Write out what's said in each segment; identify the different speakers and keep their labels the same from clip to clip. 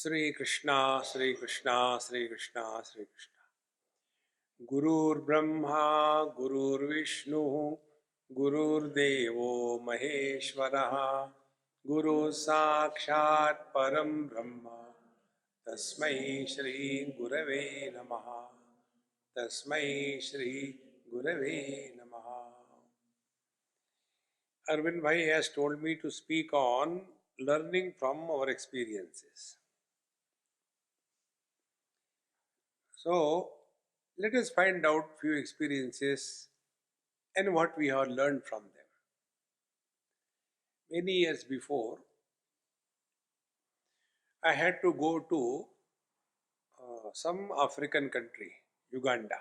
Speaker 1: Sri Krishna, Sri Krishna, Sri Krishna, Sri Krishna. Gurur Brahma, Gurur Vishnu, Gurur Devo Maheshwaraha, Guru Sakshat Param Brahma, Tasmai Shri Gurave Namaha, Tasmai Shri Gurave Namaha. Arvind Bhai has told me to speak on learning from our experiences. So, let us find out few experiences and what we have learned from them. Many years before, I had to go to some African country, Uganda.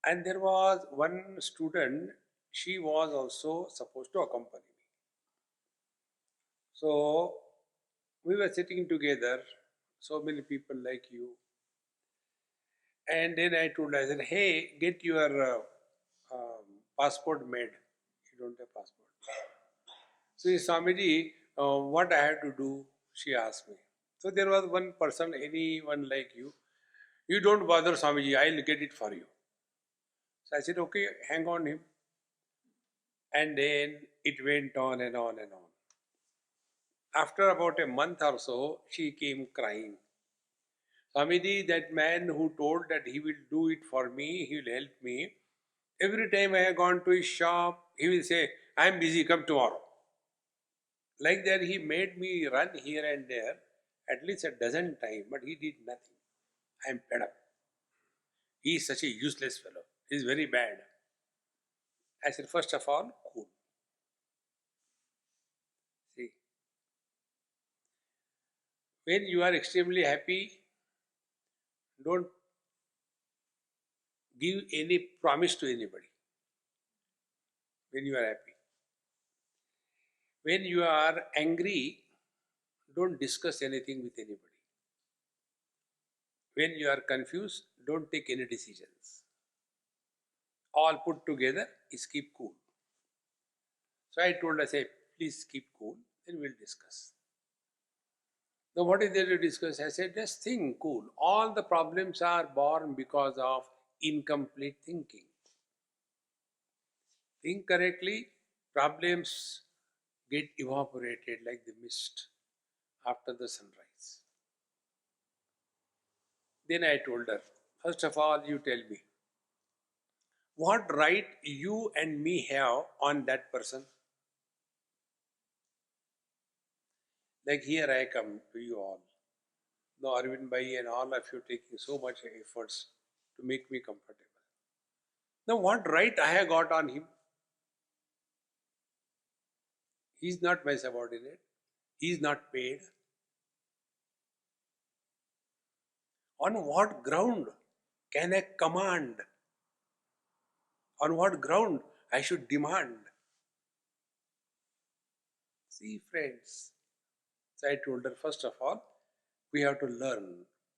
Speaker 1: And there was one student, she was also supposed to accompany me. So, we were sitting together, so many people like you. And then I told her, I said, hey, get your passport made. You don't have passport. So, Swamiji, what I had to do, she asked me. So, there was one person, anyone like you don't bother Swamiji, I'll get it for you. So, I said, okay, hang on him. And then it went on and on and on. After about a month or so, she came crying. Swamiji, that man who told that he will do it for me, he will help me. Every time I have gone to his shop, he will say, I am busy, come tomorrow. Like that, he made me run here and there at least a dozen times, but he did nothing. I am fed up. He is such a useless fellow. He is very bad. I said, first of all, cool. See, when you are extremely happy, don't give any promise to anybody. When you are happy. When you are angry, don't discuss anything with anybody. When you are confused, don't take any decisions. All put together is keep cool. So I told her, say, please keep cool, then we'll discuss. Now what is there to discuss? I said, just think cool. All the problems are born because of incomplete thinking. Think correctly, problems get evaporated like the mist after the sunrise. Then I told her, first of all, you tell me, what right you and me have on that person? Like here I come to you all. Now Arvind Bhai and all of you taking so much efforts to make me comfortable. Now what right I have got on him? He is not my subordinate. He is not paid. On what ground can I command? On what ground I should demand? See, friends. So I told her, first of all, we have to learn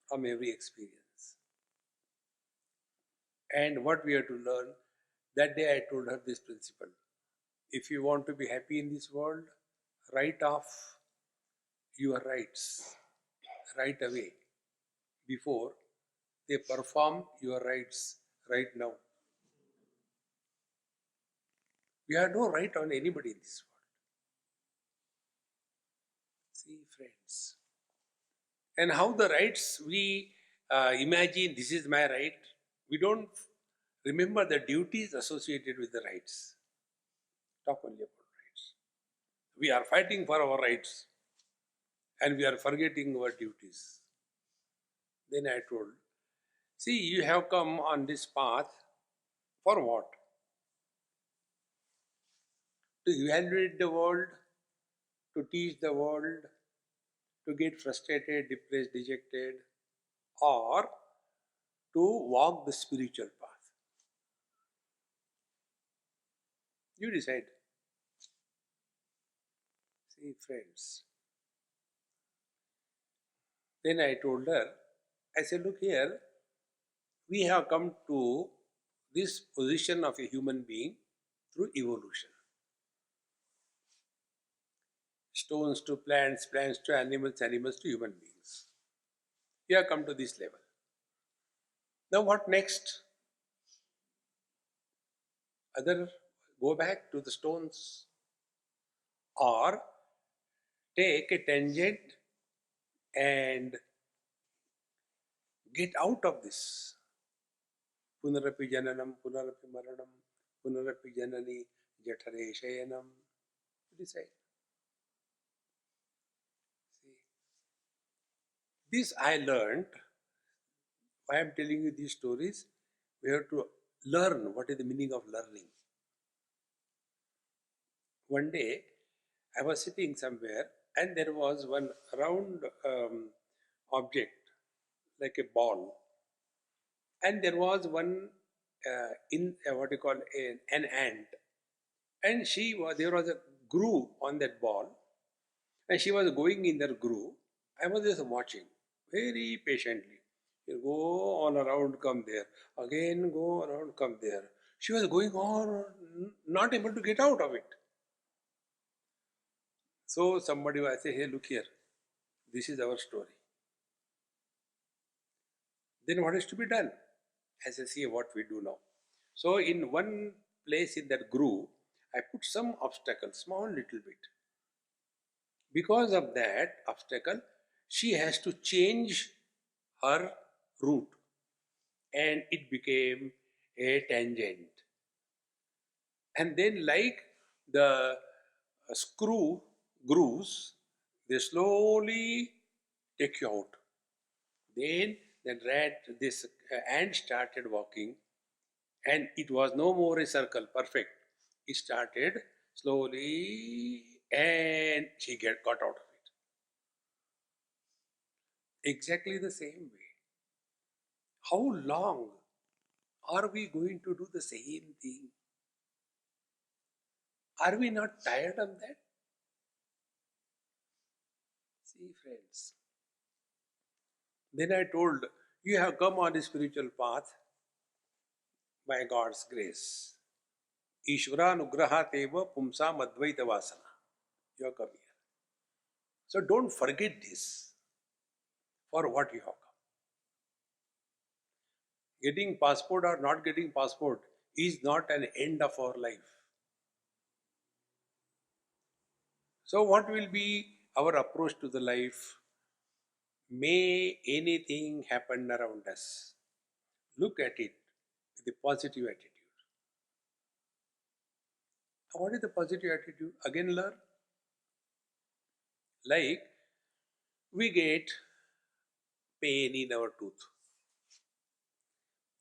Speaker 1: from every experience. And what we have to learn, that day I told her this principle. If you want to be happy in this world, write off your rights right away before they perform your rights right now. We have no right on anybody in this world. See, friends. And how the rights we imagine this is my right, we don't remember the duties associated with the rights. Talk only about rights. We are fighting for our rights and we are forgetting our duties. Then I told, see, you have come on this path for what? To evaluate the world, to teach the world, to get frustrated, depressed, dejected, or to walk the spiritual path. You decide. See, friends. Then I told her, I said, look here, we have come to this position of a human being through evolution. stones to plants, plants to animals, animals to human beings. You have come to this level. Now, what next? Either go back to the stones or take a tangent and get out of this. Punarapi jananam, punarapi maranam, punarapi janani, jathare shayanam. Decide. See, this I learned. Why I am telling you these stories? We have to learn what is the meaning of learning. One day, I was sitting somewhere and there was one round object like a ball, and there was one in what you call an ant, and there was a groove on that ball, and she was going in that groove. I was just watching very patiently. You go on around, come there, again go around, come there. She was going on, not able to get out of it. So somebody will say, "Hey, look here, this is our story." Then what is to be done? As I see what we do now. So in one place in that groove, I put some obstacle, small little bit. Because of that obstacle, she has to change her route, and it became a tangent. And then, like the screw grooves, they slowly take you out. Then this ant started walking, and it was no more a circle, perfect. It started slowly, and she got out of it. Exactly the same way. How long are we going to do the same thing? Are we not tired of that? See, friends. Then I told, you have come on a spiritual path by God's grace. Ishvaranugrahateva pumsam advaita vasana. You have come here. So don't forget this for what you have come. Getting passport or not getting passport is not an end of our life. So what will be our approach to the life? May anything happen around us, look at it with a positive attitude. What is the positive attitude? Again, learn. Like we get pain in our tooth.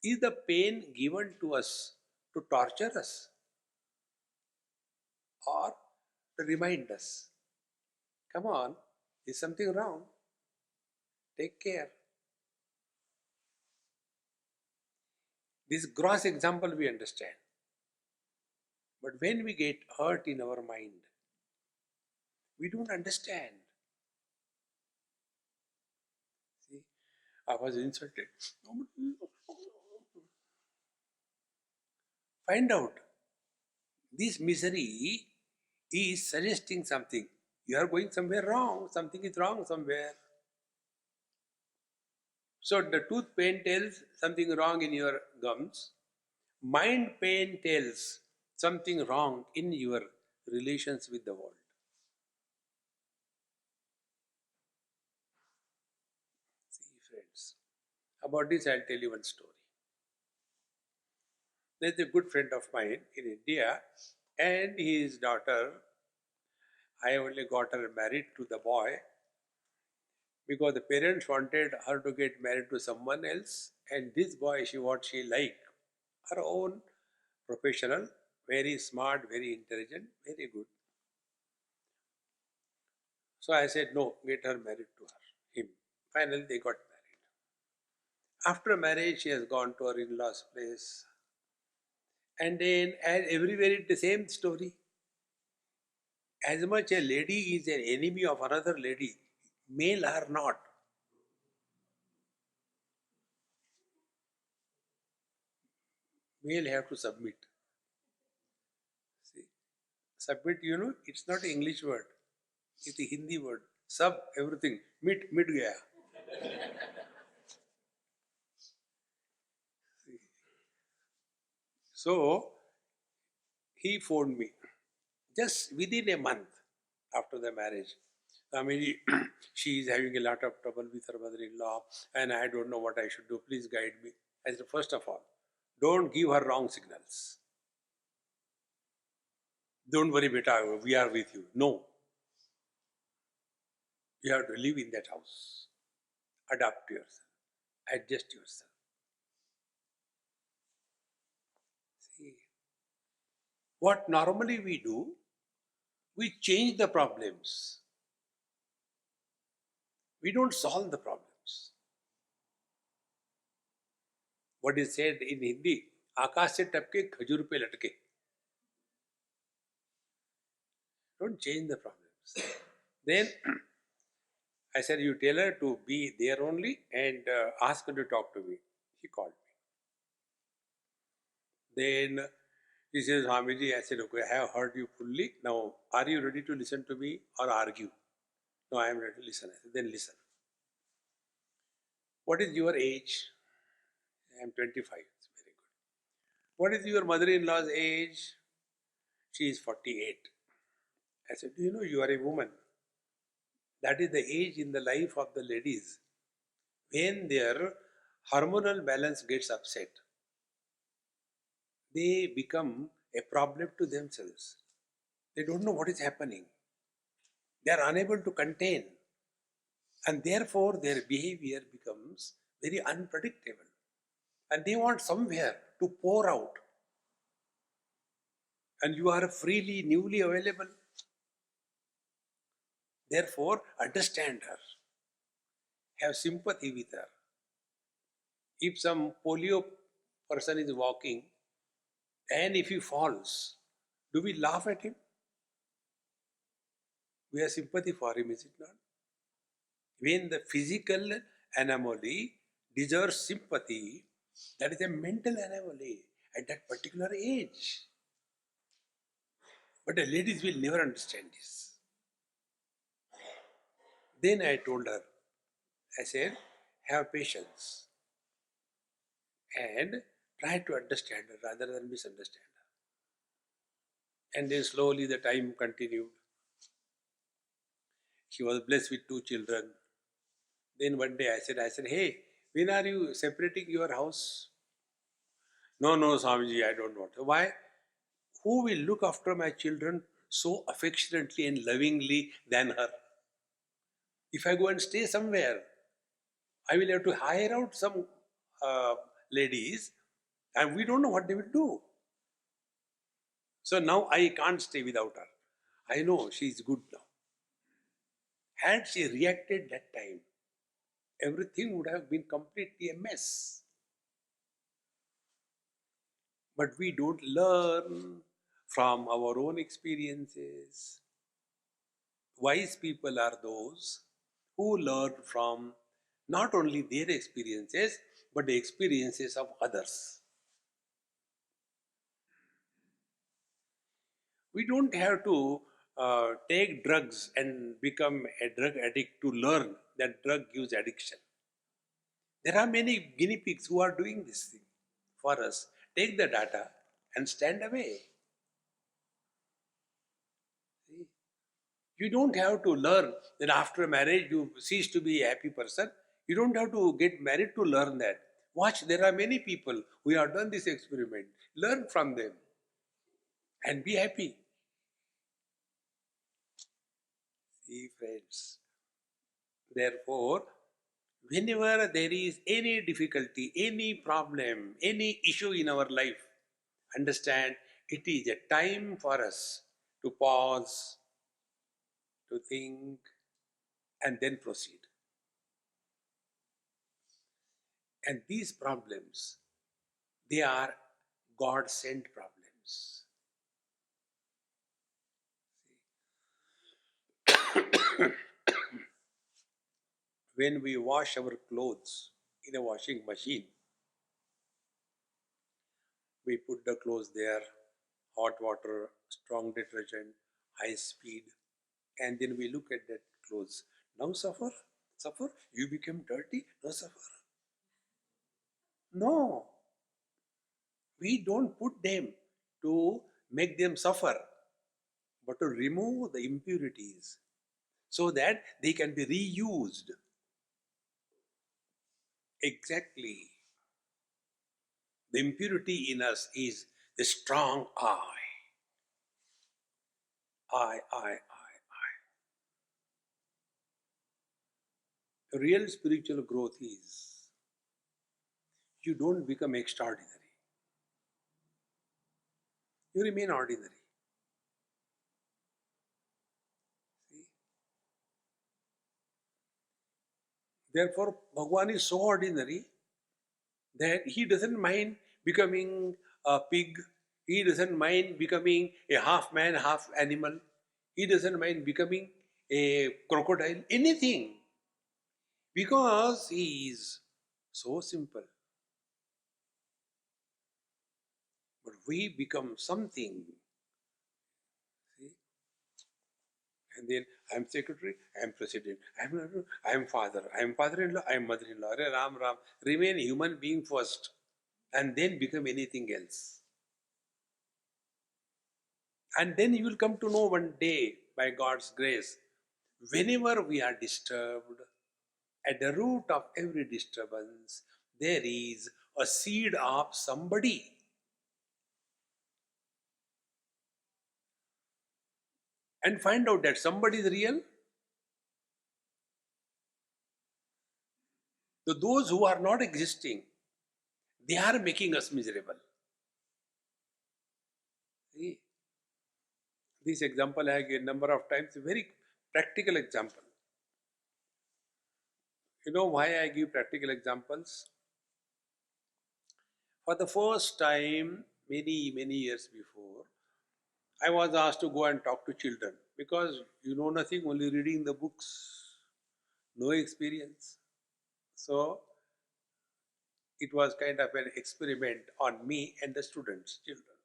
Speaker 1: Is the pain given to us to torture us or to remind us? Come on, is something wrong? Take care. This gross example we understand. But when we get hurt in our mind, we don't understand. See, I was insulted. Find out. This misery is suggesting something. You are going somewhere wrong. Something is wrong somewhere. So the tooth pain tells something wrong in your gums. Mind pain tells something wrong in your relations with the world. See, friends. About this, I'll tell you one story. There's a good friend of mine in India, and his daughter. I only got her married to the boy because the parents wanted her to get married to someone else, and this boy, what she liked, her own professional, very smart, very intelligent, very good. So I said, no, get her married to him. Finally, they got married. After marriage, she has gone to her in-laws' place. And then, as everywhere, it's the same story. As much a lady is an enemy of another lady, male or not, male have to submit. See, submit, it's not an English word. It's a Hindi word. Sab, everything. Mit gaya. So, he phoned me just within a month after the marriage. I mean, she is having a lot of trouble with her mother-in-law, and I don't know what I should do. Please guide me. I said, first of all, don't give her wrong signals. Don't worry, beta, we are with you. No, you have to live in that house. Adapt to yourself. Adjust yourself. See, what normally we do, we change the problems. We don't solve the problems. What is said in Hindi, आकाश से टपके खजूर पे लटके. Don't change the problems. Then I said, you tell her to be there only and ask her to talk to me. He called me. Then he says, Swamiji, I said, okay, I have heard you fully. Now, are you ready to listen to me or argue? No, I am ready to listen. I said, then listen. What is your age? I am 25. It's very good. What is your mother-in-law's age? She is 48. I said, do you know you are a woman? That is the age in the life of the ladies when their hormonal balance gets upset. They become a problem to themselves. They don't know what is happening. They are unable to contain. And therefore their behavior becomes very unpredictable. And they want somewhere to pour out. And you are freely, newly available. Therefore, understand her. Have sympathy with her. If some polio person is walking and if he falls, do we laugh at him? We have sympathy for him, is it not? When the physical anomaly deserves sympathy, that is a mental anomaly at that particular age. But the ladies will never understand this. Then I told her, I said, have patience and try to understand her rather than misunderstand her. And then slowly the time continued. She was blessed with 2 children. Then one day I said, hey, when are you separating your house? No, no, Swamiji, I don't want. Why? Who will look after my children so affectionately and lovingly than her? If I go and stay somewhere, I will have to hire out some ladies and we don't know what they will do. So now I can't stay without her. I know she is good now. Had she reacted that time, everything would have been completely a mess. But we don't learn from our own experiences. Wise people are those who learn from not only their experiences, but the experiences of others. We don't have to take drugs and become a drug addict to learn that drug gives addiction. There are many guinea pigs who are doing this thing for us. Take the data and stand away. See? You don't have to learn that after marriage you cease to be a happy person. You don't have to get married to learn that. Watch, there are many people who have done this experiment. Learn from them and be happy. See, friends. Therefore, whenever there is any difficulty, any problem, any issue in our life, understand it is a time for us to pause, to think, and then proceed. And these problems, they are God-sent problems. When we wash our clothes in a washing machine, we put the clothes there, hot water, strong detergent, high speed. And then we look at that clothes. Now suffer? Suffer? You became dirty? No suffer. No. We don't put them to make them suffer, but to remove the impurities so that they can be reused. Exactly. The impurity in us is the strong I. I. Real spiritual growth is you don't become extraordinary, you remain ordinary. See? Therefore, Bhagwan is so ordinary that he doesn't mind becoming a pig, he doesn't mind becoming a half man, half animal, he doesn't mind becoming a crocodile, anything, because he is so simple. But we become something. See? And then I am secretary, I am president, I am father, I am father-in-law, I am mother-in-law. Arey Ram Ram. Remain human being first and then become anything else. And then you will come to know one day, by God's grace, whenever we are disturbed, at the root of every disturbance, there is a seed of somebody. And find out that somebody is real. So those who are not existing, they are making us miserable. See? This example I gave a number of times, a very practical example. You know why I give practical examples? For the first time, many years before, I was asked to go and talk to children because you know nothing, only reading the books, no experience. So it was kind of an experiment on me and the students, children.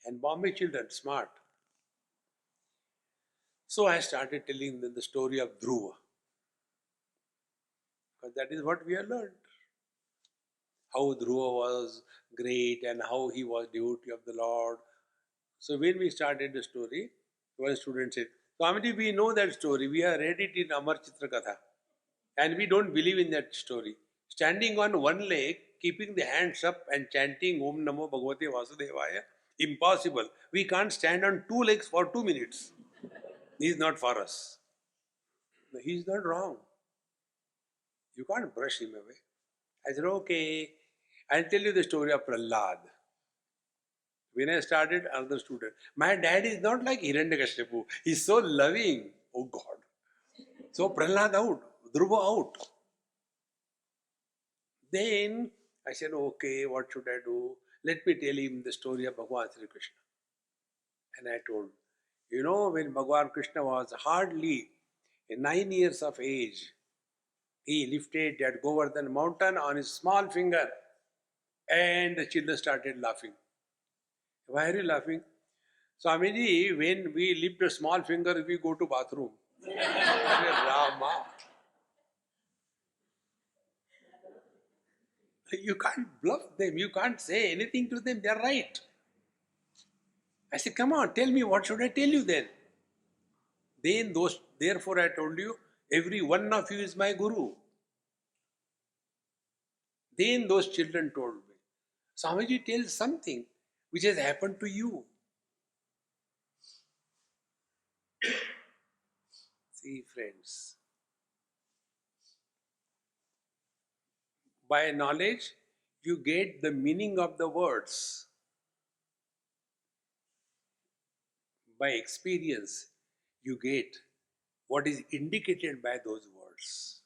Speaker 1: And Bombay children, smart. So I started telling them the story of Dhruva. Because that is what we have learned. How Dhruva was great and how he was devotee of the Lord. So when we started the story, one student said, Swamiji, we know that story. We have read it in Amar Chitra Katha. And we don't believe in that story. Standing on one leg, keeping the hands up and chanting Om Namo Bhagavate Vasudevaya, impossible. We can't stand on two legs for 2 minutes. He is not for us. No, he is not wrong. You can't brush him away. I said, okay, I'll tell you the story of Prahlad. When I started, another student. My dad is not like Hiranyakashipu. He's so loving. Oh God. So Prahlad out, Dhruva out. Then I said, okay, what should I do? Let me tell him the story of Bhagavan Sri Krishna. And I told, you know, when Bhagavan Krishna was hardly 9 years of age, he lifted that Govardhan mountain on his small finger and the children started laughing. Why are you laughing? Swamiji, when we lift a small finger, we go to bathroom. Rama. You can't bluff them. You can't say anything to them. They're right. I said, come on, tell me, what should I tell you then? Therefore I told you, every one of you is my guru. Then those children told me, Swamiji, tell something which has happened to you. See, friends, by knowledge, you get the meaning of the words. By experience, you get what is indicated by those words.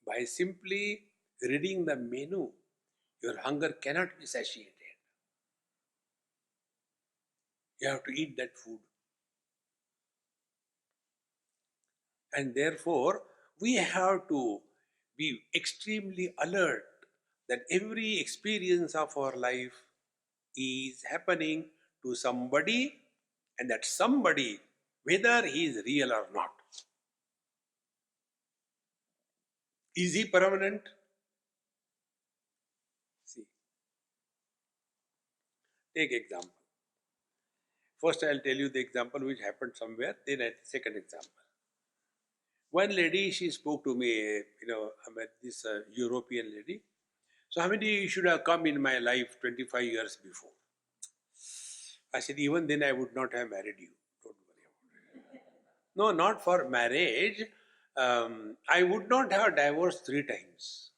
Speaker 1: By simply reading the menu, your hunger cannot be satiated. You have to eat that food. And therefore, we have to be extremely alert that every experience of our life is happening to somebody, and that somebody whether he is real or not. Is he permanent? See, take example. First, I'll tell you the example which happened somewhere, then second example. One lady, she spoke to me, I met this European lady. So, how many you should have come in my life 25 years before? I said, even then I would not have married you. Don't worry about it. No, not for marriage. I would not have divorced 3 times.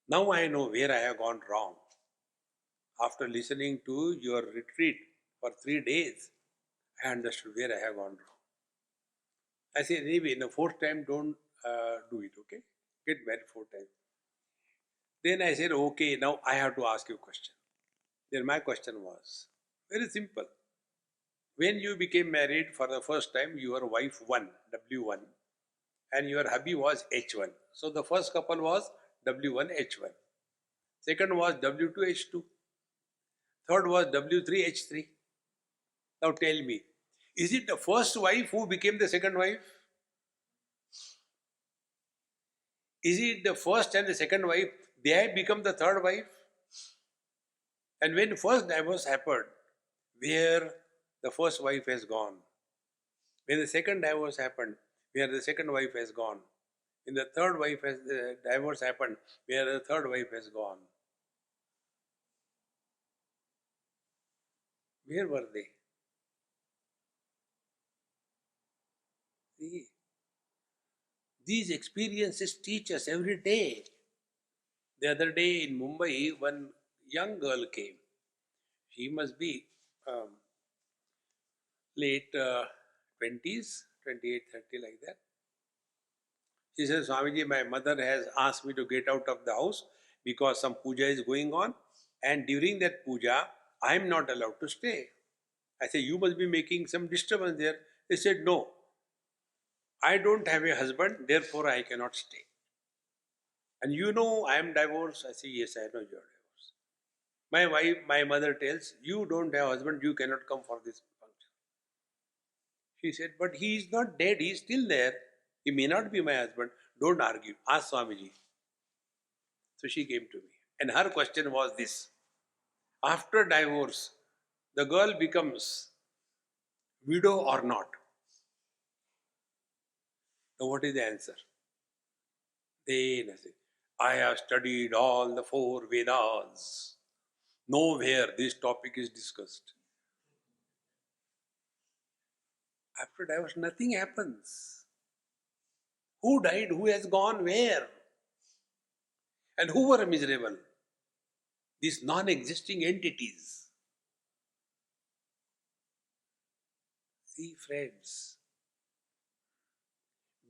Speaker 1: Now I know where I have gone wrong. After listening to your retreat for 3 days, I understood where I have gone wrong. I said, anyway, in the fourth time, don't do it, okay? Get married 4 times. Then I said, okay, now I have to ask you a question. Then my question was very simple. When you became married for the first time, your wife won, W1, and your hubby was H1. So the first couple was W1, H1. Second was W2, H2. Third was W3, H3. Now tell me, is it the first wife who became the second wife? Is it the first and the second wife, they have become the third wife? And when first divorce happened, where the first wife has gone? When the second divorce happened, where the second wife has gone? When the third wife has divorce happened, where the third wife has gone? Where were they? See, these experiences teach us every day. The other day in Mumbai, one young girl came. She must be late 20s, 28, 30, like that. She says, Swamiji, my mother has asked me to get out of the house because some puja is going on, and during that puja, I am not allowed to stay. I said, you must be making some disturbance there. They said, no, I don't have a husband, therefore I cannot stay. And you know I am divorced. I say, yes, I know you are divorced. My wife, my mother tells, you don't have a husband, you cannot come for this function. She said, but he is not dead, he is still there. He may not be my husband. Don't argue. Ask Swamiji. So she came to me. And her question was this. After divorce, the girl becomes widow or not? Now what is the answer? Then I said, I have studied all the 4 Vedas. Nowhere this topic is discussed. After divorce, nothing happens. Who died? Who has gone where? And who were miserable? These non-existing entities. See, friends,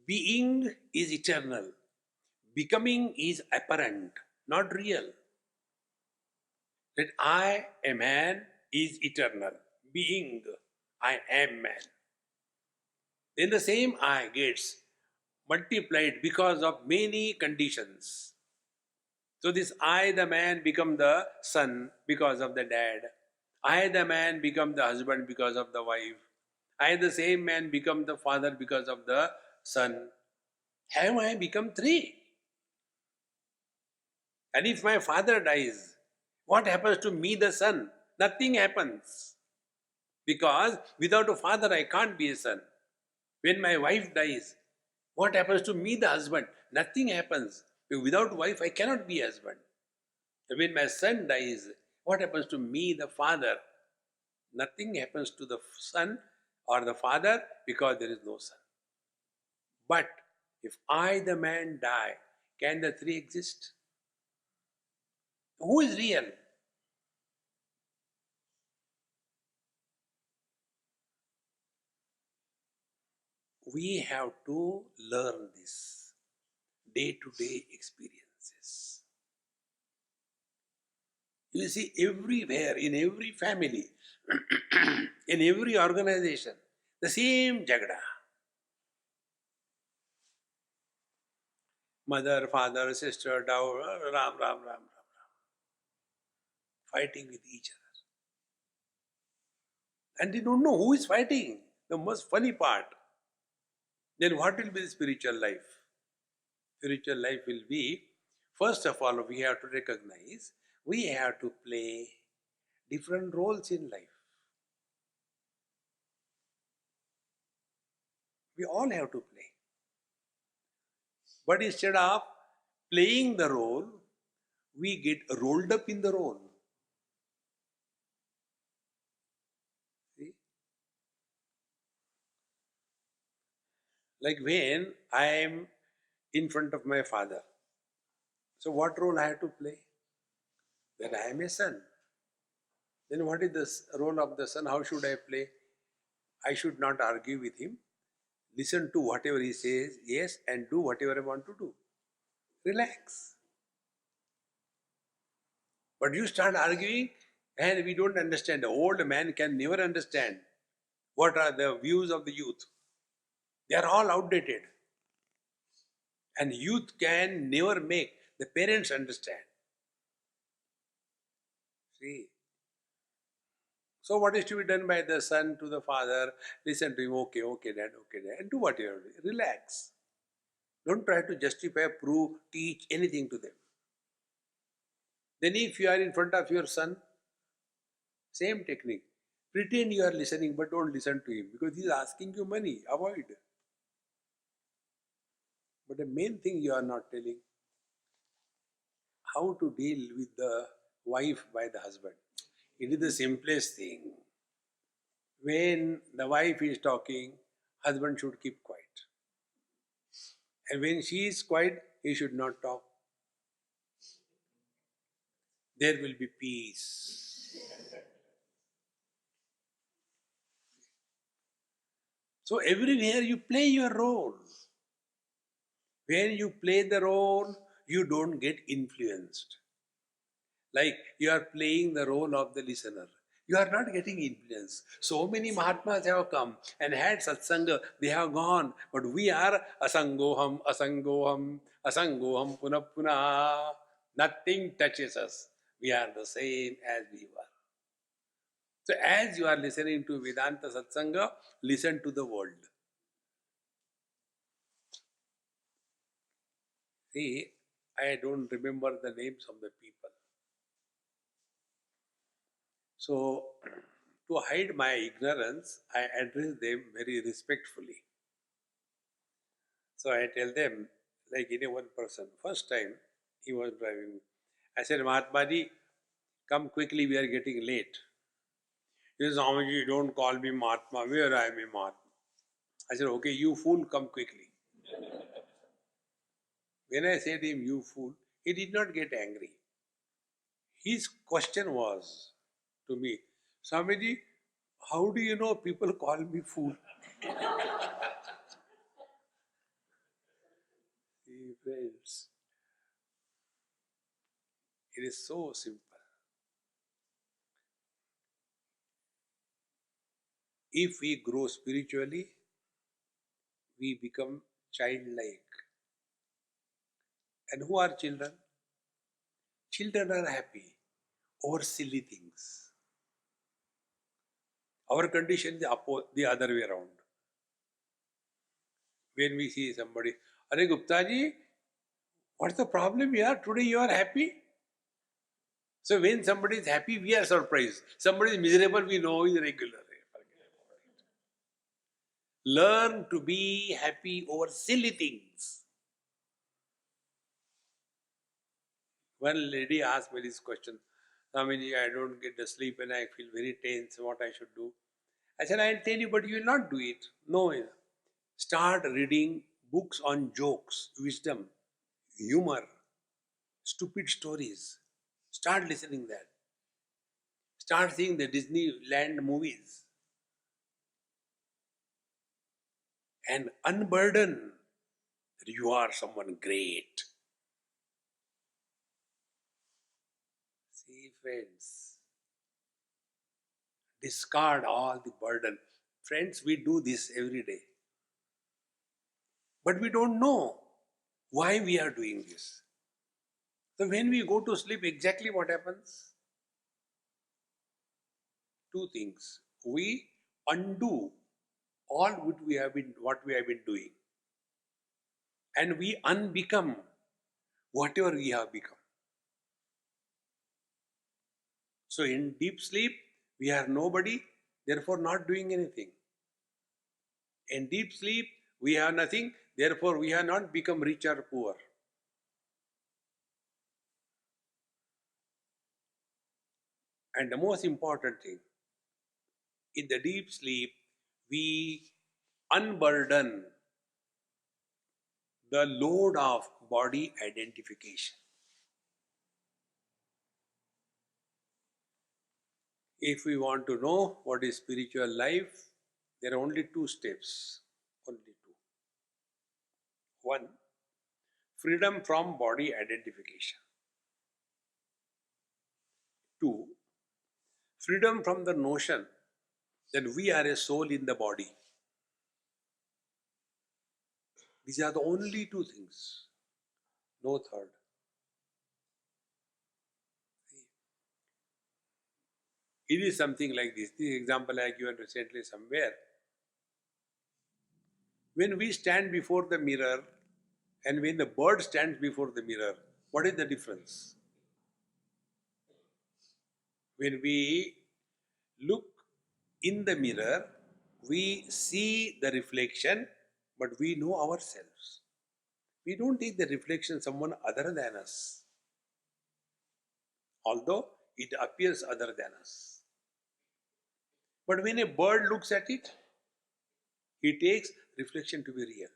Speaker 1: being is eternal. Becoming is apparent, not real. That I, a man, is eternal. Being, I am man. Then the same I gets multiplied because of many conditions. So this I, the man, become the son because of the dad. I, the man, become the husband because of the wife. I, the same man, become the father because of the son. Have I become 3? And if my father dies, what happens to me, the son? Nothing happens. Because without a father, I can't be a son. When my wife dies, what happens to me, the husband? Nothing happens. Without wife, I cannot be a husband. When my son dies, what happens to me, the father? Nothing happens to the son or the father because there is no son. But if I, the man, die, can the 3 exist? Who is real? We have to learn this day-to-day experiences. You see, everywhere, in every family, in every organization, the same jagda. Mother, father, sister, ram, ram, ram, ram. Fighting with each other. And they don't know who is fighting. the most funny part. Then what will be the spiritual life? Spiritual life will be, first of all, we have to recognize we have to play different roles in life. We all have to play. But instead of playing the role, we get rolled up in the role. See? Like when I am in front of my father, so what role I have to play? Then I am a son. Then what is the role of the son? How should I play? I should not argue with him. Listen to whatever he says, yes, and do whatever I want to do. Relax. But you start arguing and we don't understand. The old man can never understand what are the views of the youth. They are all outdated. And youth can never make the parents understand. See? So what is to be done by the son to the father? Listen to him, okay, dad, and do what you have to do. Relax. Don't try to justify, prove, teach anything to them. Then if you are in front of your son, same technique. Pretend you are listening, but don't listen to him because he is asking you money. Avoid. But the main thing you are not telling, how to deal with the wife by the husband. It is the simplest thing. When the wife is talking, husband should keep quiet. And when she is quiet, he should not talk. There will be peace. So everywhere you play your role. When you play the role, you don't get influenced. Like you are playing the role of the listener. You are not getting influence. So many Mahatmas have come and had satsanga, they have gone. But we are asangoham, asangoham, asangoham, punah punah. Nothing touches us. We are the same as we were. So as you are listening to Vedanta satsanga, listen to the world. See, I don't remember the names of the people. So, to hide my ignorance, I address them very respectfully. So I tell them, like one person, first time he was driving. I said, Mahatma ji, come quickly, we are getting late. He says, Swamiji, don't call me Mahatma, where I am a Mahatma. I said, okay, you fool, come quickly. When I said him, you fool, he did not get angry. His question was to me, Swamiji, how do you know people call me fool? See, friends, it is so simple. If we grow spiritually, we become childlike. And who are children? Children are happy over silly things. Our condition is the other way around. When we see somebody, Are Gupta ji, what's the problem here? Today you are happy? So when somebody is happy, we are surprised. Somebody is miserable, we know is regular. Learn to be happy over silly things. One lady asked me this question, Swamiji, I don't get the sleep and I feel very tense, what I should do. I said, I'll tell you, but you will not do it. No. Start reading books on jokes, wisdom, humor, stupid stories. Start listening that. Start seeing the Disneyland movies. And unburden that you are someone great. See, friends, discard all the burden. Friends, we do this every day. But we don't know why we are doing this. So when we go to sleep, exactly what happens? Two things. We undo all what we have been doing, and we unbecome whatever we have become. So in deep sleep, we are nobody, therefore not doing anything. In deep sleep, we have nothing, therefore we have not become rich or poor. And the most important thing, in the deep sleep, we unburden the load of body identification. If we want to know what is spiritual life, there are only two steps. Only two. One, freedom from body identification. Two, freedom from the notion that we are a soul in the body. These are the only two things, no third. It is something like this. The example I given recently somewhere. When we stand before the mirror and when the bird stands before the mirror, what is the difference? When we look in the mirror, we see the reflection, but we know ourselves. We don't take the reflection someone other than us, although it appears other than us. But when a bird looks at it, he takes reflection to be real.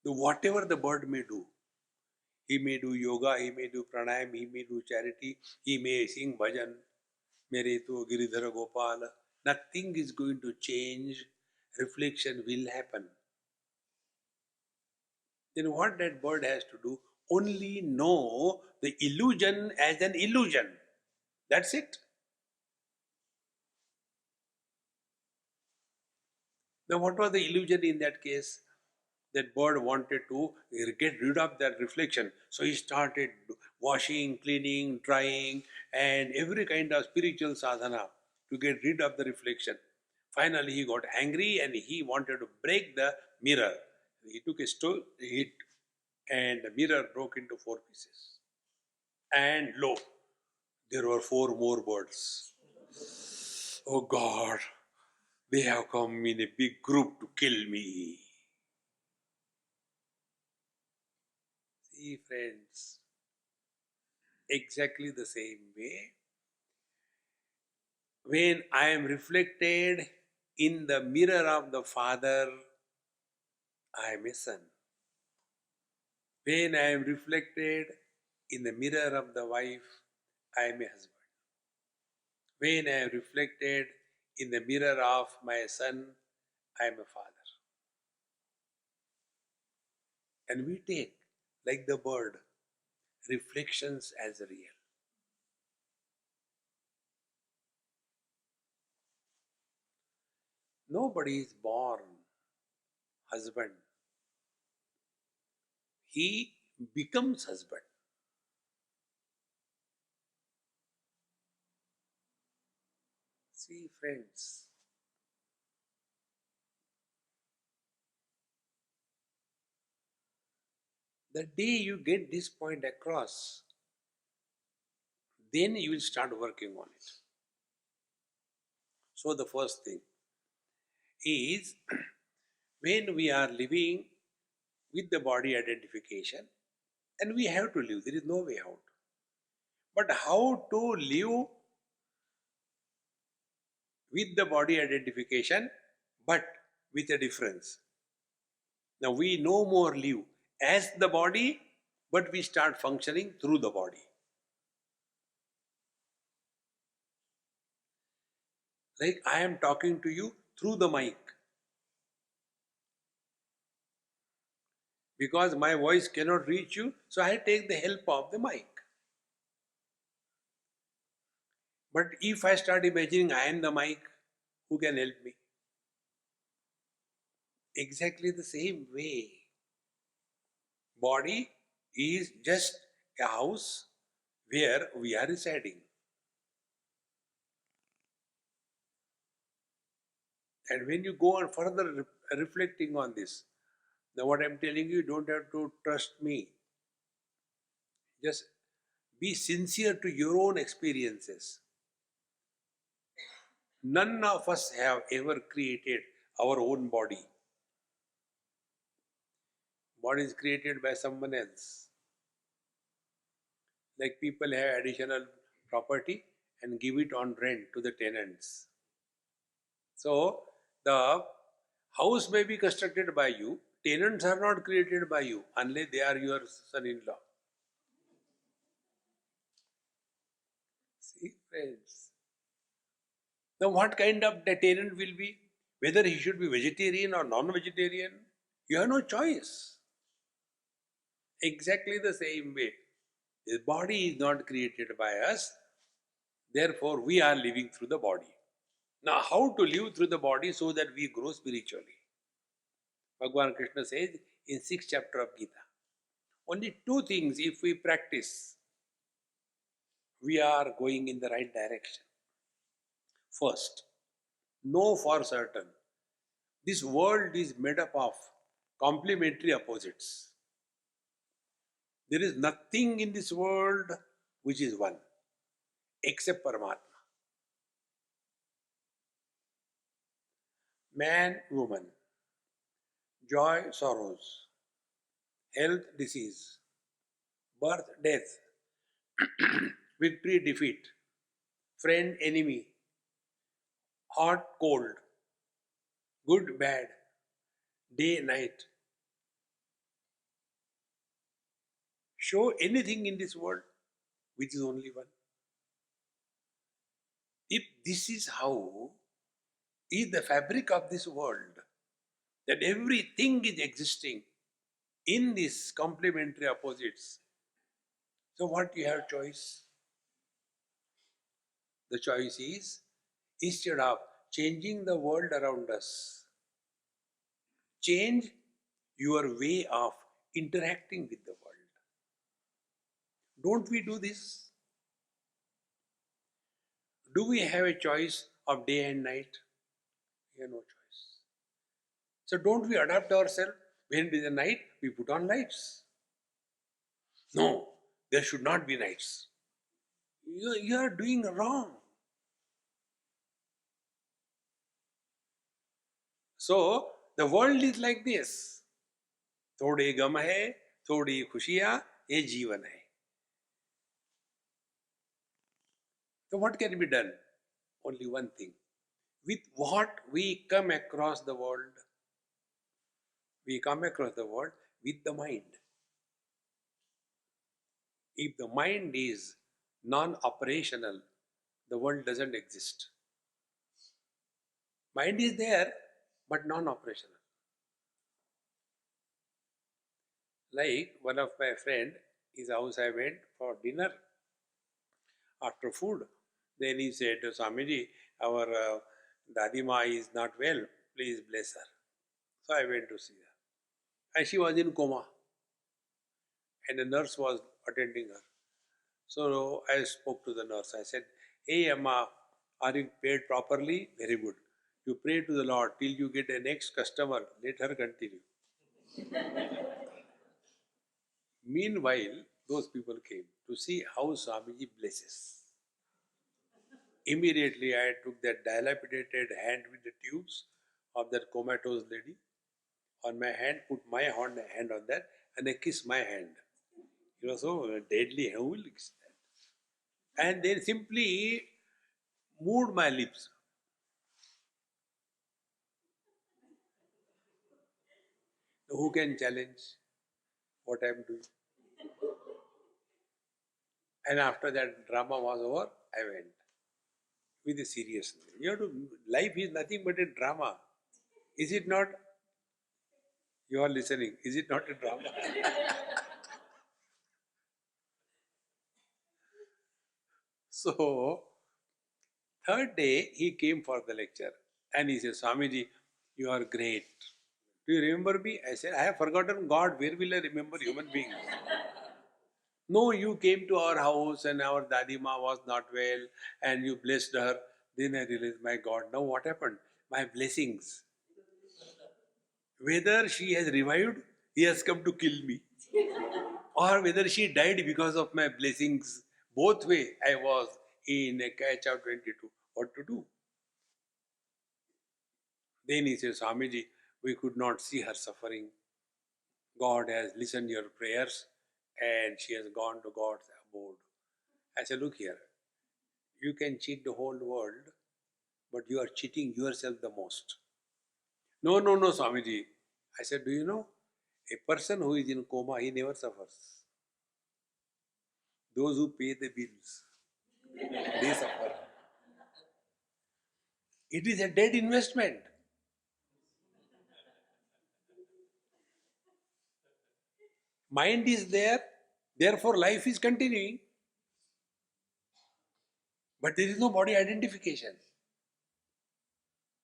Speaker 1: So whatever the bird may do, he may do yoga, he may do pranayam, he may do charity, he may sing bhajan, Mere to Giridhara Gopal. Nothing is going to change. Reflection will happen. Then what that bird has to do? Only know the illusion as an illusion. That's it. Now what was the illusion in that case? That bird wanted to get rid of that reflection. So he started washing, cleaning, drying, and every kind of spiritual sadhana to get rid of the reflection. Finally, he got angry and he wanted to break the mirror. He took a stone, hit, and the mirror broke into 4 pieces. And lo, there were 4 more birds. Oh God, they have come in a big group to kill me. See, friends, exactly the same way, when I am reflected in the mirror of the Father, I am a son. When I am reflected in the mirror of the wife, I am a husband. When I am reflected in the mirror of my son, I am a father. And we take, like the bird, reflections as real. Nobody is born husband. He becomes husband. See, friends, the day you get this point across, then you will start working on it. So the first thing is when we are living with the body identification, and we have to live, there is no way out. But how to live with the body identification, but with a difference. Now we no more live as the body, but we start functioning through the body. Like I am talking to you through the mic. Because my voice cannot reach you, so I take the help of the mic. But if I start imagining I am the mic, who can help me? Exactly the same way. Body is just a house where we are residing. And when you go on further reflecting on this, now what I'm telling you, don't have to trust me. Just be sincere to your own experiences. None of us have ever created our own body. Body is created by someone else. Like people have additional property and give it on rent to the tenants. So the house may be constructed by you, tenants are not created by you unless they are your son-in-law. See, friends. Now, what kind of the tenant will be? Whether he should be vegetarian or non-vegetarian, you have no choice. Exactly the same way. The body is not created by us, therefore we are living through the body. Now, how to live through the body so that we grow spiritually? Bhagavan Krishna says in 6th chapter of Gita, only two things if we practice, we are going in the right direction. First, know for certain, this world is made up of complementary opposites. There is nothing in this world which is one, except Paramatma. Man, woman, joy, sorrows, health, disease, birth, death, victory, defeat, friend, enemy, hot, cold, good, bad, day, night. Show anything in this world which is only one. If this is how is the fabric of this world, that everything is existing in these complementary opposites, so what you have choice? The choice is, instead of changing the world around us, change your way of interacting with the world. Don't we do this? Do we have a choice of day and night? We have no choice. So don't we adapt ourselves? When it is a night, we put on lights. No, there should not be nights. You are doing wrong. So the world is like this. थोड़े गम है, थोड़ी खुशियाँ, ये जीवन है. So what can be done? Only one thing. With what we come across the world, we come across the world with the mind. If the mind is non-operational, the world doesn't exist. Mind is there, but non-operational. Like one of my friend, his house I went for dinner. After food, then he said, Swamiji, our Dadima is not well, please bless her. So I went to see her. And she was in coma. And the nurse was attending her. So I spoke to the nurse. I said, hey Amma, are you paid properly? Very good. You pray to the Lord till you get a next customer. Let her continue. Meanwhile, those people came to see how Swamiji blesses. Immediately I took that dilapidated hand with the tubes of that comatose lady on my hand, put my hand on that, and I kissed my hand. It was so deadly. How will kiss that? And then simply moved my lips. Who can challenge what I am doing? And after that drama was over, I went with a seriousness. You have to, life is nothing but a drama. Is it not? You are listening. Is it not a drama? So, third day he came for the lecture and he said, Swamiji, you are great. Do you remember me? I said, I have forgotten God. Where will I remember human beings? No, you came to our house and our Dadima was not well and you blessed her. Then I realized, my God, now what happened? my blessings. Whether she has revived, he has come to kill me. Or whether she died because of my blessings. Both way I was in a catch of 22. What to do? Then he says, Swamiji, we could not see her suffering. God has listened your prayers and she has gone to God's abode. I said, look here, you can cheat the whole world, but you are cheating yourself the most. No, no, no, Swamiji. I said, do you know, a person who is in coma, he never suffers. Those who pay the bills, they suffer. It is a dead investment. Mind is there, therefore life is continuing. But there is no body identification.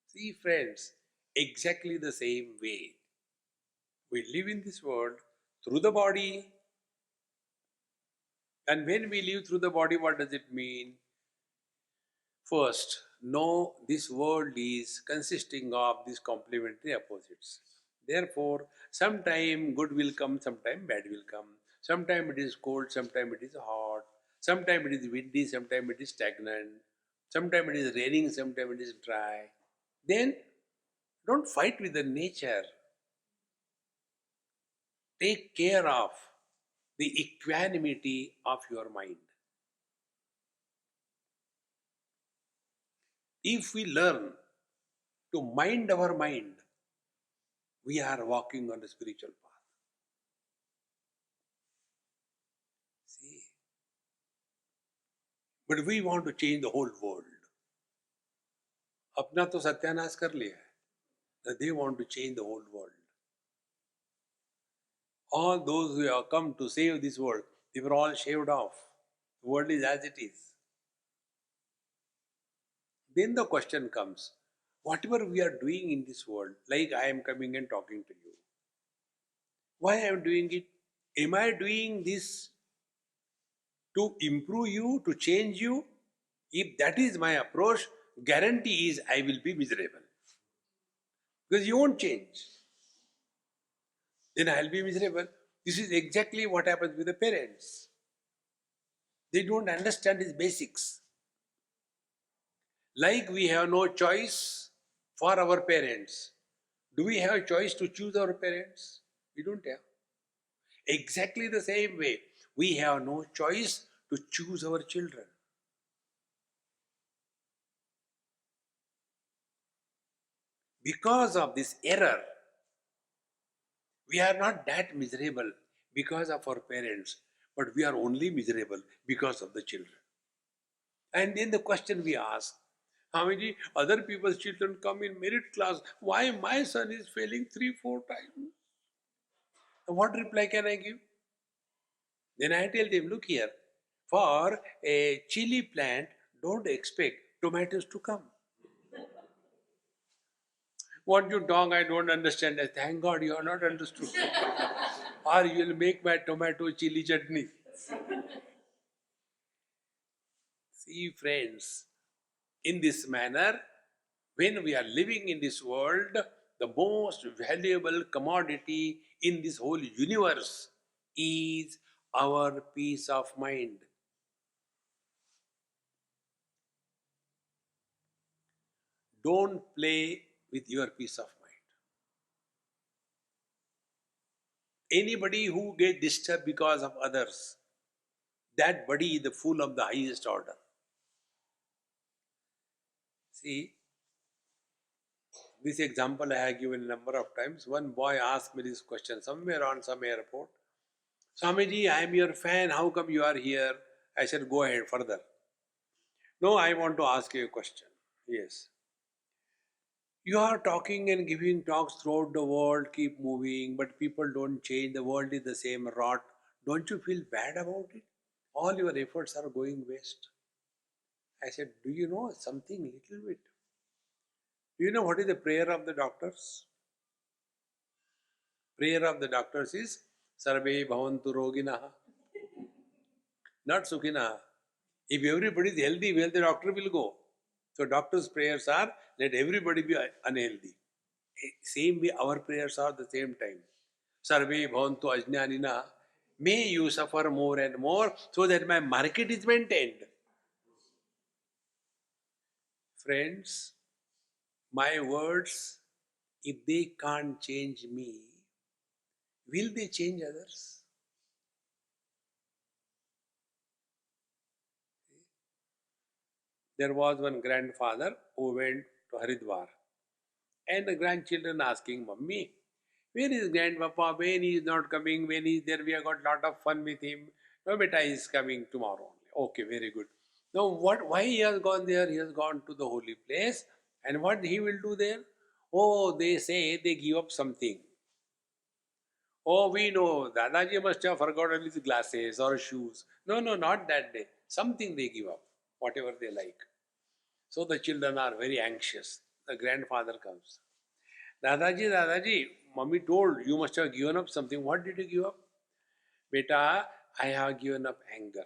Speaker 1: See, friends, exactly the same way. We live in this world through the body. And when we live through the body, what does it mean? First, know this world is consisting of these complementary opposites. Therefore, sometime good will come, sometime bad will come. Sometime it is cold, sometime it is hot. Sometime it is windy, sometime it is stagnant. Sometime it is raining, sometime it is dry. Then don't fight with the nature. Take care of the equanimity of your mind. If we learn to mind our mind, we are walking on the spiritual path. See? But we want to change the whole world. अपना तो सत्यानाश कर लिया है. They want to change the whole world. All those who have come to save this world, they were all shaved off. The world is as it is. Then the question comes, whatever we are doing in this world, like I am coming and talking to you, why I am doing it? Am I doing this to improve you, to change you? If that is my approach, guarantee is I will be miserable. Because you won't change. Then I'll be miserable. This is exactly what happens with the parents. They don't understand these basics. Like we have no choice for our parents. Do we have a choice to choose our parents? We don't have. Exactly the same way, we have no choice to choose our children. Because of this error, we are not that miserable because of our parents, but we are only miserable because of the children. And then the question we ask, how many other people's children come in merit class? Why my son is failing 3-4 times? And what reply can I give? Then I tell them, look here, for a chili plant, don't expect tomatoes to come. What you talk, I don't understand. Thank God you have not understood. Or you will make my tomato chili chutney. See, friends, in this manner, when we are living in this world, the most valuable commodity in this whole universe is our peace of mind. Don't play with your peace of mind. Anybody who gets disturbed because of others, that body is the fool of the highest order. See, this example I have given a number of times. One boy asked me this question somewhere on some airport. Swamiji, I am your fan. How come you are here? I said, go ahead further. No, I want to ask you a question. Yes. You are talking and giving talks throughout the world, keep moving, but people don't change. The world is the same rot. Don't you feel bad about it? All your efforts are going waste. I said, do you know something little bit? Do you know what is the prayer of the doctors? Prayer of the doctors is Sarve Bhavantu Roginaha, not Sukhinaha. If everybody is healthy, well, the doctor will go. So doctor's prayers are, let everybody be unhealthy. Same way our prayers are the same time. Sarve bhavantu ajnanina. May you suffer more and more so that my market is maintained. Friends, my words, if they can't change me, will they change others? There was one grandfather who went to Haridwar, and the grandchildren asking, Mummy, where is grandpapa? When he is not coming? When he is there? We have got lot of fun with him. No, beta is coming tomorrow only. Okay, very good. Now, what? Why he has gone there? He has gone to the holy place, and what he will do there? Oh, they say they give up something. Oh, we know Dadaji must have forgotten his glasses or shoes. No, no, not that day. Something they give up, whatever they like. So the children are very anxious. The grandfather comes. Dadaji, Dadaji, Mummy told you must have given up something. What did you give up? Beta, I have given up anger.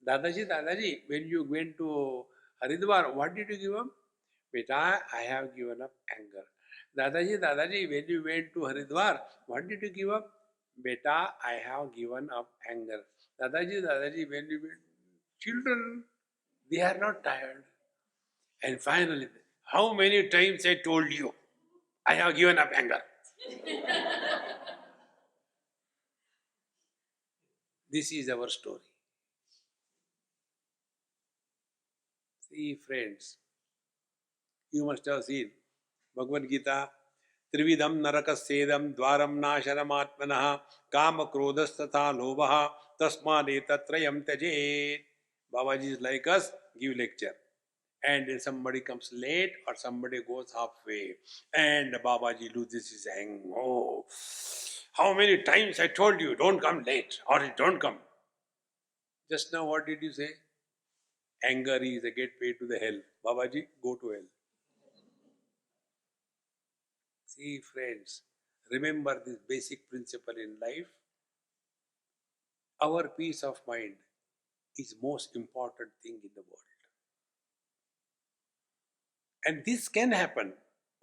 Speaker 1: Dadaji, Dadaji, when you went to Haridwar, what did you give up? Beta, I have given up anger. Dadaji, Dadaji, when you went to Haridwar, what did you give up? Beta, I have given up anger. Dadaji, Dadaji, when you went, children, they are not tired. And finally, how many times I told you, I have given up anger. This is our story. See, friends, you must have seen Bhagavad Gita. Trividam narakasedam dvaram nasharam kama krodasthatha lobha tasmadetatrayam tajet. Babaji is like us, give lecture. And then somebody comes late or somebody goes halfway. And Babaji loses his anger. Oh, how many times I told you, don't come late or don't come. Just now what did you say? Anger is a gateway to the hell. Babaji, go to hell. See, friends, remember this basic principle in life. Our peace of mind is most important thing in the world. And this can happen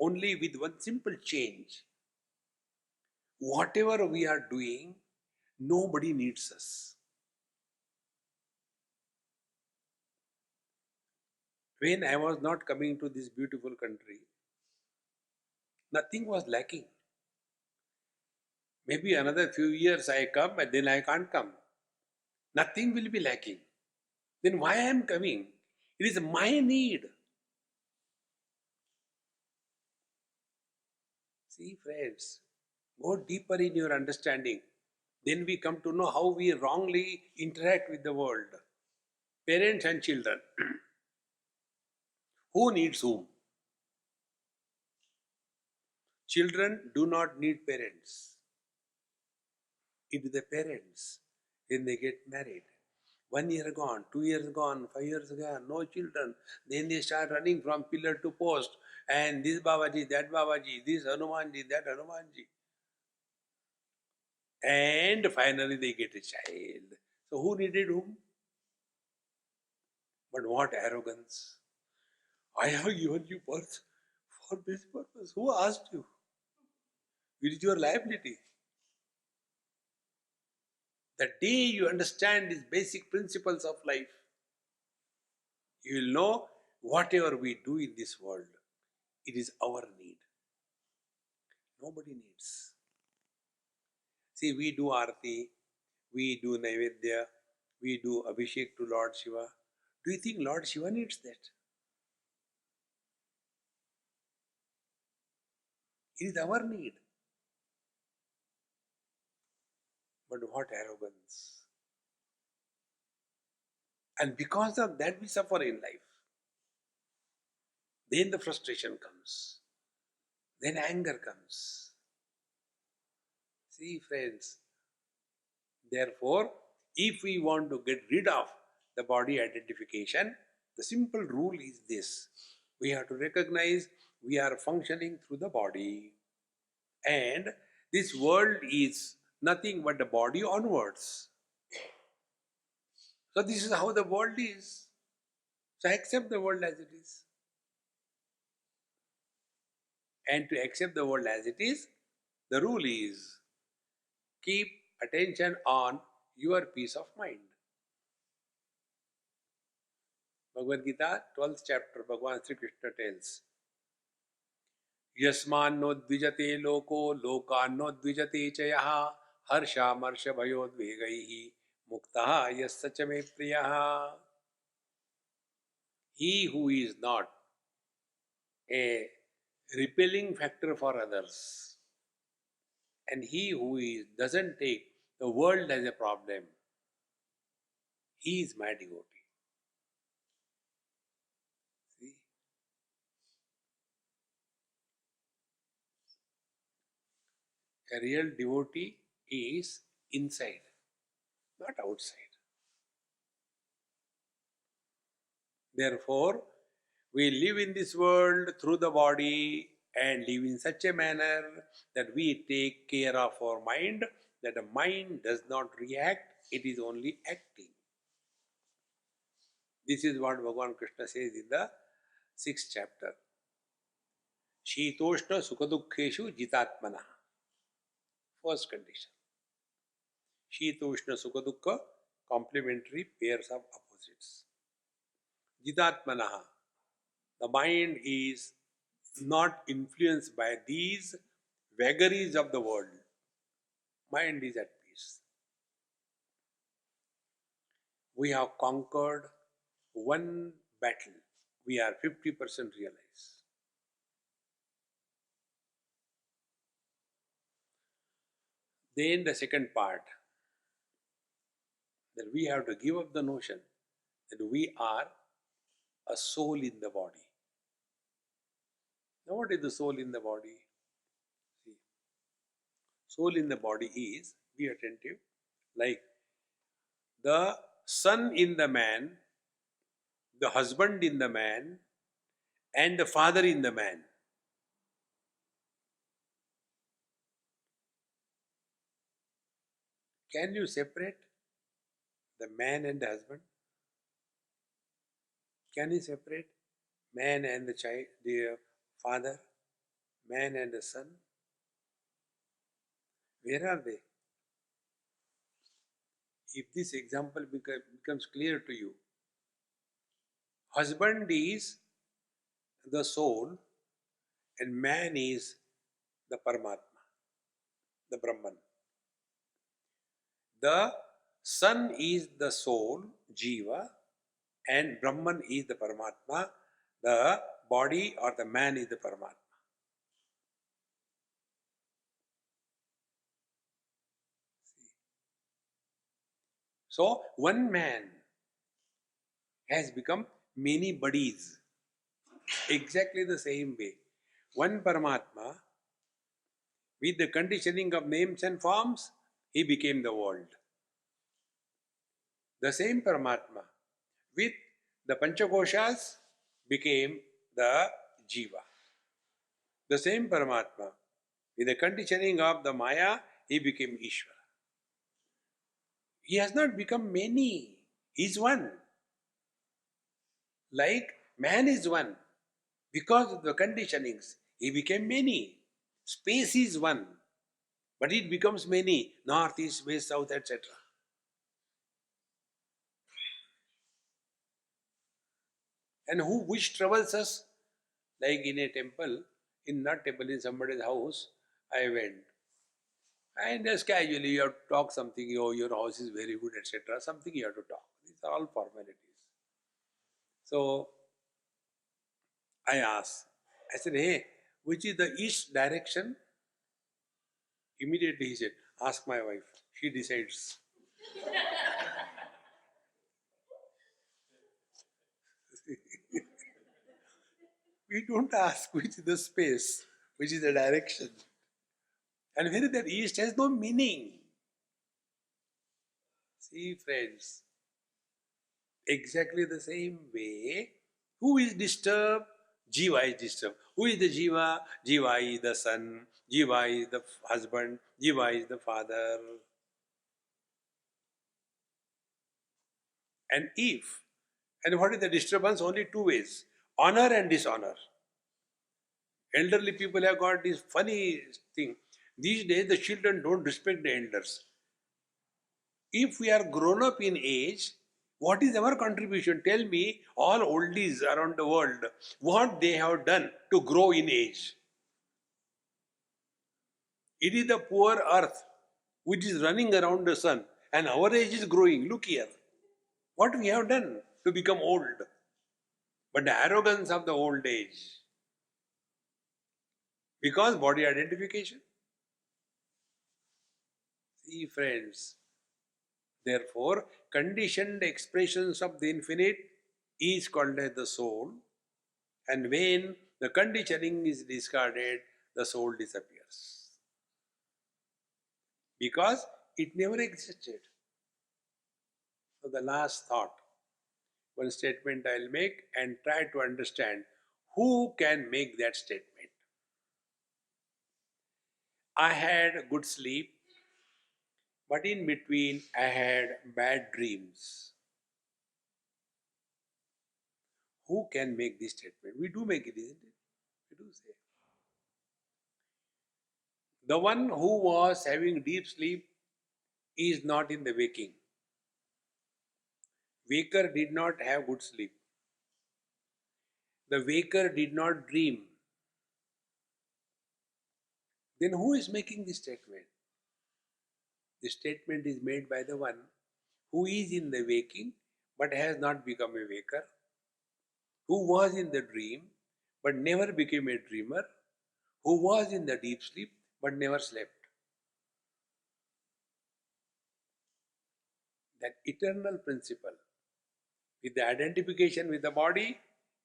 Speaker 1: only with one simple change. Whatever we are doing, nobody needs us. When I was not coming to this beautiful country, nothing was lacking. Maybe another few years I come and then I can't come. Nothing will be lacking. Then why I am coming? It is my need. See, friends, go deeper in your understanding. Then we come to know how we wrongly interact with the world. Parents and children. Who needs whom? Children do not need parents. It is the parents when they get married. 1 year gone, 2 years gone, 5 years gone, no children. Then they start running from pillar to post. And this Babaji, that Babaji, this Hanumanji, that Hanumanji. And finally they get a child. So who needed whom? But what arrogance. I have given you birth for this purpose. Who asked you? It is your liability. The day you understand these basic principles of life, you will know whatever we do in this world, it is our need. Nobody needs. See, we do Arati, we do Naivedya, we do Abhishek to Lord Shiva. Do you think Lord Shiva needs that? It is our need. But what arrogance. And because of that we suffer in life. Then the frustration comes. Then anger comes. See, friends, therefore, if we want to get rid of the body identification, the simple rule is this. We have to recognize we are functioning through the body. And this world is nothing but the body onwards. So this is how the world is. So accept the world as it is. And to accept the world as it is, the rule is keep attention on your peace of mind. Bhagavad Gita, 12th chapter, Bhagavan Sri Krishna tells, Yasmanno dvijate loko lokanno dvijate chaya harsha marsha bhayodvegaihi muktaha yassacha me priyaha. He who is not a repelling factor for others, and he who doesn't take the world as a problem, he is my devotee. See? A real devotee is inside, not outside. Therefore, we live in this world through the body and live in such a manner that we take care of our mind, that the mind does not react, it is only acting. This is what Bhagavan Krishna says in the 6th chapter. Shitoshna sukhadukkeshu jitatmana. First condition. Shitoshna sukhadukkha, complementary pairs of opposites. Jitatmanaha. The mind is not influenced by these vagaries of the world. Mind is at peace. We have conquered one battle. We are 50% realized. Then the second part, that we have to give up the notion that we are a soul in the body. Now, what is the soul in the body? See, soul in the body is, be attentive, like the son in the man, the husband in the man, and the father in the man. Can you separate the man and the husband? Can you separate man and the child, the father, man and the son? Where are they? If this example becomes clear to you, husband is the soul and man is the Paramatma, the Brahman. The son is the soul, Jiva, and Brahman is the Paramatma. The body or the man is the Paramatma. So, one man has become many bodies. Exactly the same way. One Paramatma, with the conditioning of names and forms, he became the world. The same Paramatma, with the Panchakoshas, became the Jiva. The same Paramatma, with the conditioning of the Maya, he became Ishvara. He has not become many, he is one. Like man is one. Because of the conditionings, he became many. Space is one, but it becomes many. North, east, west, south, etc. And which troubles us? Like in a temple, in somebody's house, I went. And just casually you have to talk something, your house is very good, etc. Something you have to talk. These are all formalities. So I asked, I said, hey, which is the east direction? Immediately he said, ask my wife, she decides. We don't ask which is the space, which is the direction. And where that east has no meaning. See, friends, exactly the same way, who is disturbed? Jiva is disturbed. Who is the Jiva? Jiva is the son, Jiva is the husband, Jiva is the father. And if And what is the disturbance? Only two ways: honor and dishonor. Elderly people have got this funny thing. These days, the children don't respect the elders. If we are grown up in age, what is our contribution? Tell me, all oldies around the world, what they have done to grow in age. It is the poor earth which is running around the sun, and our age is growing. Look here. What we have done to become old. But the arrogance of the old age. Because body identification. See, friends, therefore, conditioned expressions of the infinite is called as the soul, and when the conditioning is discarded, the soul disappears. Because it never existed. So, the last thought, one statement I'll make and try to understand who can make that statement. I had good sleep, but in between I had bad dreams. Who can make this statement? We do make it, isn't it? We do say. The one who was having deep sleep is not in the waking. Waker did not have good sleep. The waker did not dream. Then who is making this statement? The statement is made by the one who is in the waking but has not become a waker, who was in the dream but never became a dreamer, who was in the deep sleep but never slept. That eternal principle, with the identification with the body,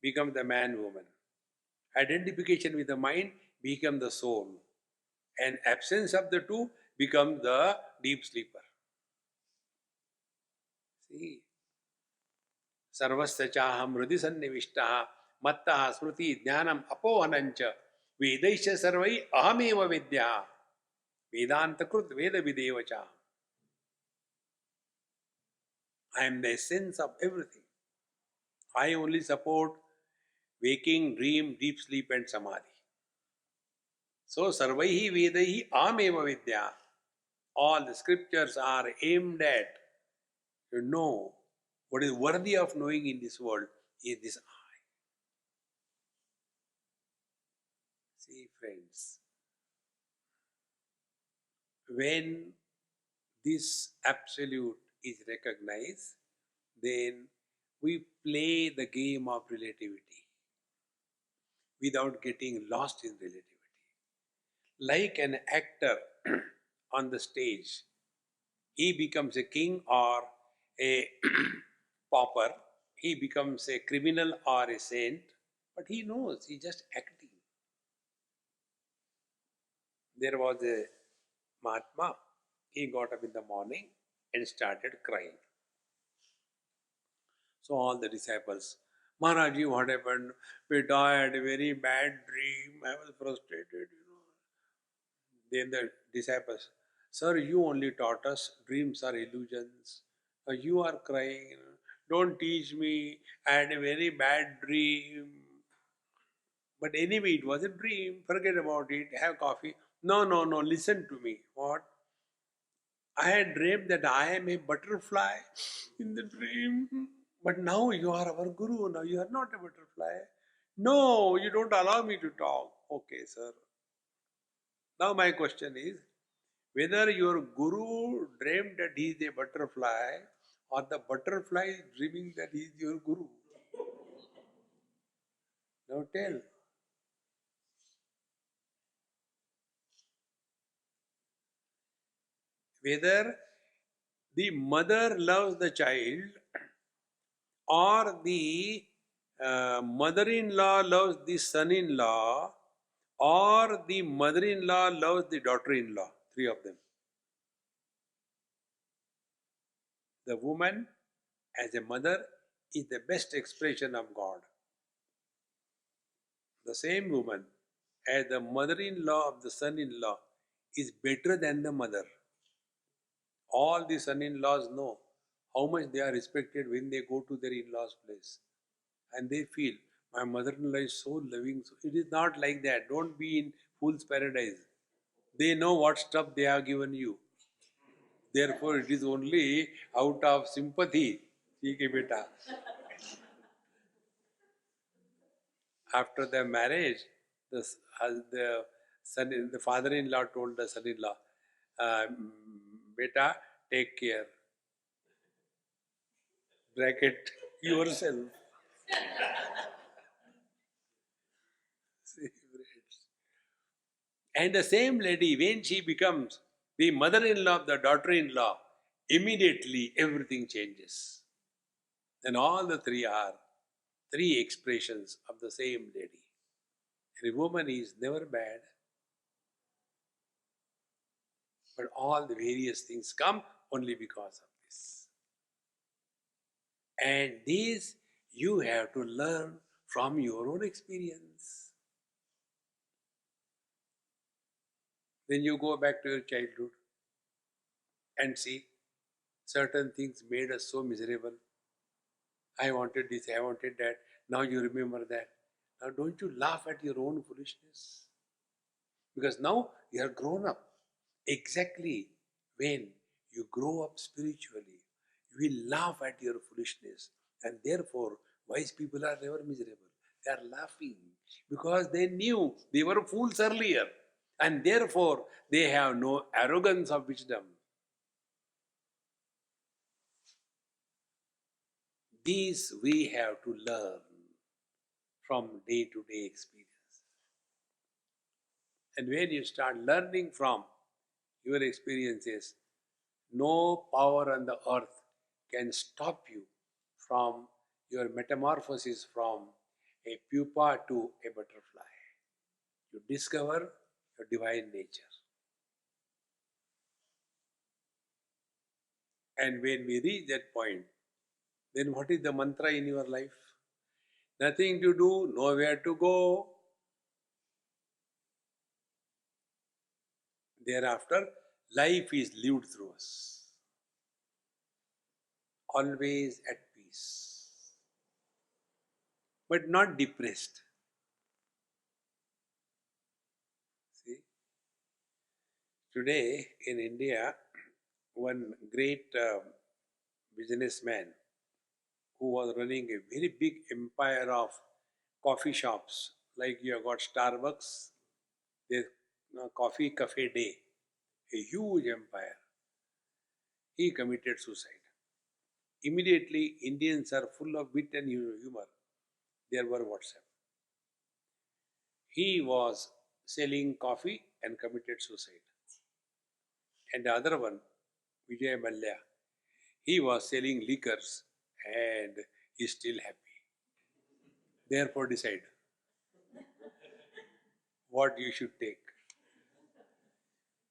Speaker 1: become the man woman. Identification with the mind become the soul. And absence of the two become the deep sleeper. See, sarvasya chaham hridhi sannivishtaha mattaha smriti jnanam apohanancha vedaisya sarvai ahameva vidya vedanta krut veda videva cha. I am the essence of everything. I only support waking, dream, deep sleep and samadhi. So sarvaihi vedaihi ahameva vidya. All the scriptures are aimed at to know what is worthy of knowing in this world is this I. See, friends, when this absolute is recognized, then we play the game of relativity without getting lost in relativity. Like an actor on the stage, he becomes a king or a pauper, he becomes a criminal or a saint, but he knows he's just acting. There was a Mahatma, he got up in the morning and started crying. So all the disciples, Maharaji, what happened? We died, a very bad dream, I was frustrated, Then the disciples, Sir, you only taught us dreams are illusions. You are crying, Don't teach me, I had a very bad dream. But anyway, it was a dream, forget about it, have coffee. No, listen to me. What? I had dreamed that I am a butterfly in the dream. But now you are our guru. Now you are not a butterfly. No, you don't allow me to talk. Okay, sir. Now my question is, whether your guru dreamed that he is a butterfly or the butterfly is dreaming that he is your guru. Now tell. Whether the mother loves the child or the mother-in-law loves the son-in-law or the mother-in-law loves the daughter-in-law, three of them. The woman as a mother is the best expression of God. The same woman as the mother-in-law of the son-in-law is better than the mother. All the son-in-laws know how much they are respected when they go to their in-laws' place. And they feel, my mother-in-law is so loving. So it is not like that. Don't be in fool's paradise. They know what stuff they have given you. Therefore, it is only out of sympathy. ठीक है बेटा. After the marriage, the son, the father-in-law told the son-in-law, "Beta, take care. Bracket yourself." And the same lady, when she becomes the mother-in-law of the daughter-in-law, immediately everything changes. And all the three are three expressions of the same lady. And a woman is never bad, but all the various things come only because of this. And these you have to learn from your own experience. Then you go back to your childhood and see certain things made us so miserable. I wanted this, I wanted that. Now you remember that. Now don't you laugh at your own foolishness? Because now you are grown up. Exactly when you grow up spiritually, you will laugh at your foolishness. And therefore, wise people are never miserable. They are laughing because they knew they were fools earlier. And therefore, they have no arrogance of wisdom. These we have to learn from day-to-day experience. And when you start learning from your experiences, no power on the earth can stop you from your metamorphosis from a pupa to a butterfly. You discover your divine nature. And when we reach that point, then what is the mantra in your life? Nothing to do, nowhere to go. Thereafter, life is lived through us. Always at peace, but not depressed. See, today in India, one great businessman who was running a very big empire of coffee shops, like you have got Starbucks, there's Coffee Cafe Day, a huge empire. He committed suicide. Immediately, Indians are full of wit and humor. There were WhatsApp. He was selling coffee and committed suicide. And the other one, Vijay Mallya, he was selling liquors and is still happy. Therefore, decide what you should take.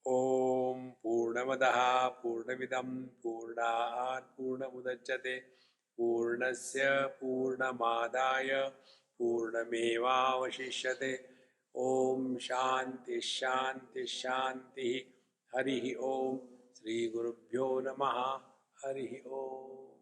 Speaker 1: Om Purnamadaha Purnamidam Purnat Purnamudachyate Purnasya Purnamadaya Purnamevavashishyate. Om Shanti Shanti Shanti. Harihi Om. Sri Gurubhyo Namaha. Harihi Om.